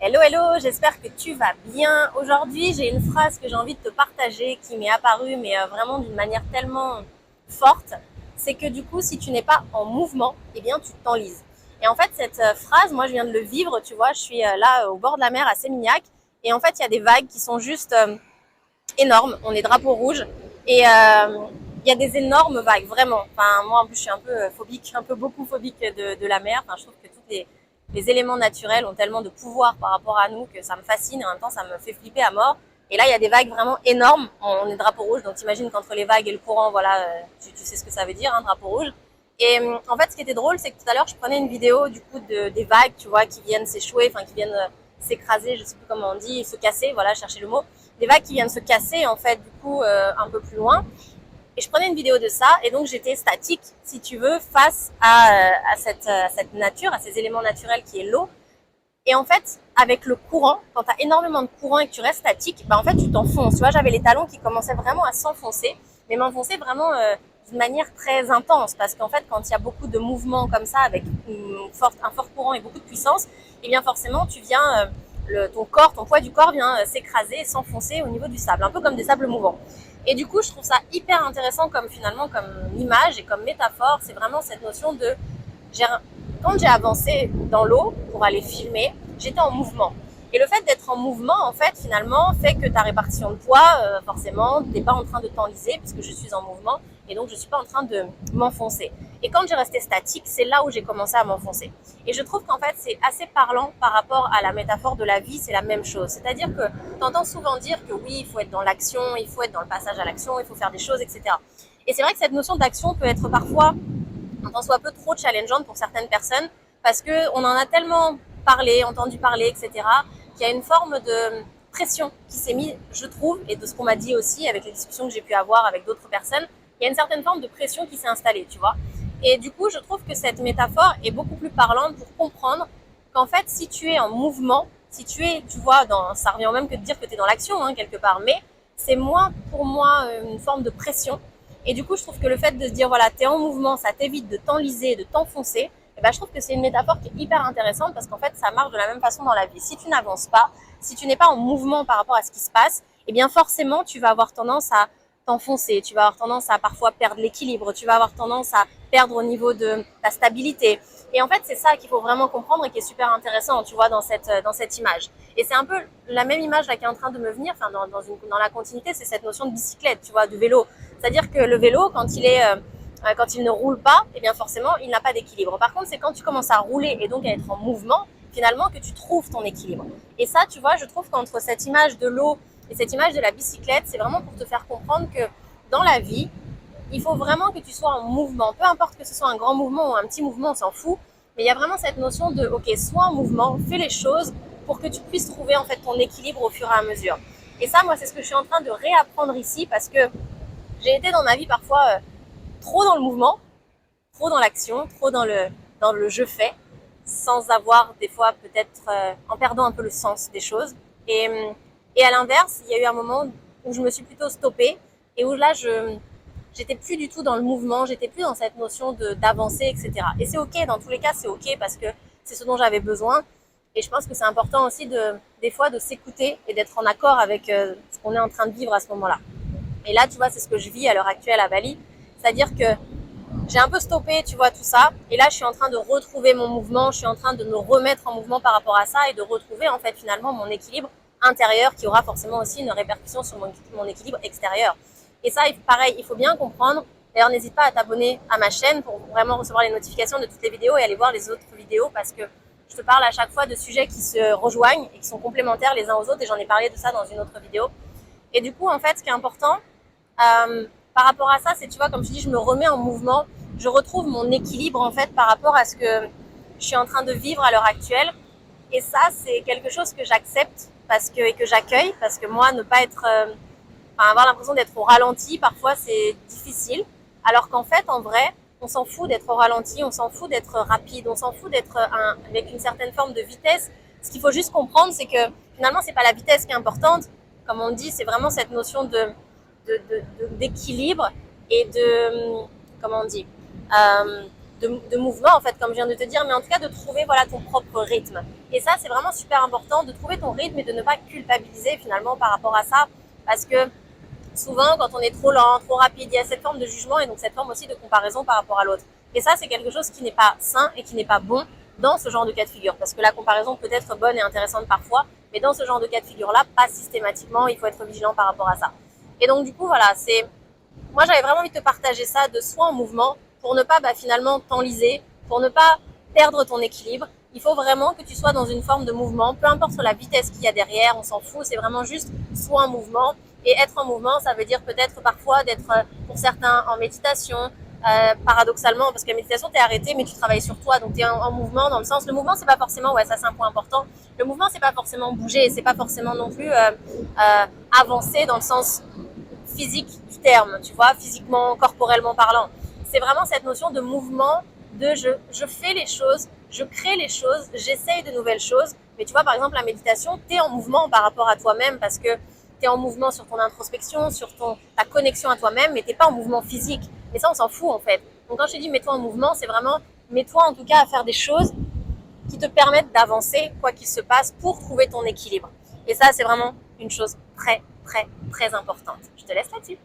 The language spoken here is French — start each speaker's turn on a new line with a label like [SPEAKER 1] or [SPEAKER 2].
[SPEAKER 1] Hello, hello, j'espère que tu vas bien. Aujourd'hui, j'ai une phrase que j'ai envie de te partager qui m'est apparue, mais vraiment d'une manière tellement forte. C'est que du coup, si tu n'es pas en mouvement, eh bien, tu t'enlises. Et en fait, cette phrase, moi, je viens de le vivre, tu vois, je suis là au bord de la mer à Sémignac. Et en fait, il y a des vagues qui sont juste énormes. On est drapeau rouge. Et il y a des énormes vagues, vraiment. Enfin, moi, en plus, je suis un peu phobique, un peu beaucoup phobique de la mer. Enfin, je trouve que tous les éléments naturels ont tellement de pouvoir par rapport à nous que ça me fascine et en même temps, ça me fait flipper à mort. Et là, il y a des vagues vraiment énormes. On est drapeau rouge, donc t'imagines qu'entre les vagues et le courant, voilà, tu sais ce que ça veut dire, hein, drapeau rouge. Et en fait, ce qui était drôle, c'est que tout à l'heure, je prenais une vidéo du coup des vagues, tu vois, qui viennent s'échouer, enfin qui viennent s'écraser, je sais plus comment on dit, se casser, voilà, chercher le mot. Des vagues qui viennent se casser, en fait, du coup, un peu plus loin. Et je prenais une vidéo de ça, et donc j'étais statique, si tu veux, face à cette nature, à ces éléments naturels qui est l'eau. Et en fait, avec le courant, quand tu as énormément de courant et que tu restes statique, bah en fait, tu t'enfonces. Tu vois, j'avais les talons qui commençaient vraiment à s'enfoncer, mais m'enfoncer vraiment d'une manière très intense. Parce qu'en fait, quand il y a beaucoup de mouvements comme ça, avec un fort courant et beaucoup de puissance, et bien forcément, tu viens, ton corps, ton poids du corps vient s'écraser et s'enfoncer au niveau du sable, un peu comme des sables mouvants. Et du coup, je trouve ça hyper intéressant comme finalement, comme image et comme métaphore. C'est vraiment cette notion de quand j'ai avancé dans l'eau pour aller filmer, j'étais en mouvement. Et le fait d'être en mouvement, en fait, finalement, fait que ta répartition de poids, forcément, t'es pas en train de t'enliser puisque je suis en mouvement et donc je suis pas en train de m'enfoncer. Et quand j'ai resté statique, c'est là où j'ai commencé à m'enfoncer. Et je trouve qu'en fait, c'est assez parlant par rapport à la métaphore de la vie, c'est la même chose. C'est-à-dire que tu entends souvent dire que oui, il faut être dans l'action, il faut être dans le passage à l'action, il faut faire des choses, etc. Et c'est vrai que cette notion d'action peut être parfois en soit peu trop challengeante pour certaines personnes parce qu'on en a tellement parlé, entendu parler, etc., qu'il y a une forme de pression qui s'est mise, je trouve, et de ce qu'on m'a dit aussi avec les discussions que j'ai pu avoir avec d'autres personnes, il y a une certaine forme de pression qui s'est installée, tu vois. Et du coup, je trouve que cette métaphore est beaucoup plus parlante pour comprendre qu'en fait, si tu es en mouvement, si tu es, tu vois, ça revient au même que de dire que tu es dans l'action, hein, quelque part, mais c'est moins pour moi une forme de pression et du coup, je trouve que le fait de se dire, voilà, t'es en mouvement, ça t'évite de t'enliser, de t'enfoncer, et ben, je trouve que c'est une métaphore qui est hyper intéressante parce qu'en fait, ça marche de la même façon dans la vie. Si tu n'avances pas, si tu n'es pas en mouvement par rapport à ce qui se passe, eh bien, forcément, tu vas avoir tendance à t'enfoncer, tu vas avoir tendance à parfois perdre l'équilibre, tu vas avoir tendance à perdre au niveau de ta stabilité. Et en fait, c'est ça qu'il faut vraiment comprendre et qui est super intéressant, tu vois, dans cette image. Et c'est un peu la même image là qui est en train de me venir, enfin, dans la continuité, c'est cette notion de bicyclette, tu vois, de vélo. C'est-à-dire que le vélo, quand il ne roule pas, eh bien forcément, il n'a pas d'équilibre. Par contre, c'est quand tu commences à rouler et donc à être en mouvement, finalement, que tu trouves ton équilibre. Et ça, tu vois, je trouve qu'entre cette image de l'eau et cette image de la bicyclette, c'est vraiment pour te faire comprendre que dans la vie, il faut vraiment que tu sois en mouvement. Peu importe que ce soit un grand mouvement ou un petit mouvement, on s'en fout. Mais il y a vraiment cette notion de, ok, sois en mouvement, fais les choses pour que tu puisses trouver en fait ton équilibre au fur et à mesure. Et ça, moi, c'est ce que je suis en train de réapprendre ici parce que j'ai été dans ma vie parfois trop dans le mouvement, trop dans l'action, trop dans le je fais, sans avoir des fois peut-être en perdant un peu le sens des choses. Et à l'inverse, il y a eu un moment où je me suis plutôt stoppée et où là, j'étais plus du tout dans le mouvement, j'étais plus dans cette notion d'avancer, etc. Et c'est ok, dans tous les cas, c'est ok parce que c'est ce dont j'avais besoin. Et je pense que c'est important aussi des fois de s'écouter et d'être en accord avec ce qu'on est en train de vivre à ce moment-là. Et là, tu vois, c'est ce que je vis à l'heure actuelle à Bali. C'est-à-dire que j'ai un peu stoppé, tu vois, tout ça. Et là, je suis en train de retrouver mon mouvement. Je suis en train de me remettre en mouvement par rapport à ça et de retrouver, en fait, finalement, mon équilibre intérieur qui aura forcément aussi une répercussion sur mon équilibre extérieur. Et ça, pareil, il faut bien comprendre. D'ailleurs, n'hésite pas à t'abonner à ma chaîne pour vraiment recevoir les notifications de toutes les vidéos et aller voir les autres vidéos parce que je te parle à chaque fois de sujets qui se rejoignent et qui sont complémentaires les uns aux autres. Et j'en ai parlé de ça dans une autre vidéo. Et du coup, en fait, ce qui est important, par rapport à ça, c'est, tu vois, comme je dis, je me remets en mouvement, je retrouve mon équilibre en fait par rapport à ce que je suis en train de vivre à l'heure actuelle. Et ça, c'est quelque chose que j'accepte et que j'accueille parce que moi, ne pas être, avoir l'impression d'être au ralenti, parfois c'est difficile. Alors qu'en fait, en vrai, on s'en fout d'être au ralenti, on s'en fout d'être rapide, on s'en fout d'être avec une certaine forme de vitesse. Ce qu'il faut juste comprendre, c'est que finalement, c'est pas la vitesse qui est importante. Comme on dit, c'est vraiment cette notion d'équilibre et comment on dit, de mouvement, en fait, comme je viens de te dire, mais en tout cas de trouver voilà, ton propre rythme. Et ça, c'est vraiment super important de trouver ton rythme et de ne pas culpabiliser finalement par rapport à ça. Parce que souvent, quand on est trop lent, trop rapide, il y a cette forme de jugement et donc cette forme aussi de comparaison par rapport à l'autre. Et ça, c'est quelque chose qui n'est pas sain et qui n'est pas bon dans ce genre de cas de figure. Parce que la comparaison peut être bonne et intéressante parfois, mais dans ce genre de cas de figure-là, pas systématiquement, il faut être vigilant par rapport à ça. Et donc, du coup, voilà, moi, j'avais vraiment envie de te partager ça, de soi en mouvement, pour ne pas finalement t'enliser, pour ne pas perdre ton équilibre. Il faut vraiment que tu sois dans une forme de mouvement, peu importe la vitesse qu'il y a derrière, on s'en fout, c'est vraiment juste sois en mouvement. Et être en mouvement, ça veut dire peut-être parfois d'être, pour certains, en méditation, paradoxalement, parce que la méditation, t'es arrêté, mais tu travailles sur toi, donc t'es en mouvement, dans le sens, le mouvement, c'est pas forcément, ouais, ça c'est un point important, le mouvement, c'est pas forcément bouger, c'est pas forcément non plus avancer dans le sens physique du terme, tu vois, physiquement, corporellement parlant. C'est vraiment cette notion de mouvement, de je fais les choses, je crée les choses, j'essaye de nouvelles choses. Mais tu vois, par exemple, la méditation, tu es en mouvement par rapport à toi-même parce que tu es en mouvement sur ton introspection, sur ta connexion à toi-même, mais tu n'es pas en mouvement physique. Mais ça, on s'en fout en fait. Donc quand je te dis mets-toi en mouvement, c'est vraiment mets-toi en tout cas à faire des choses qui te permettent d'avancer, quoi qu'il se passe, pour trouver ton équilibre. Et ça, c'est vraiment une chose très, très, très importante. Je te laisse là-dessus.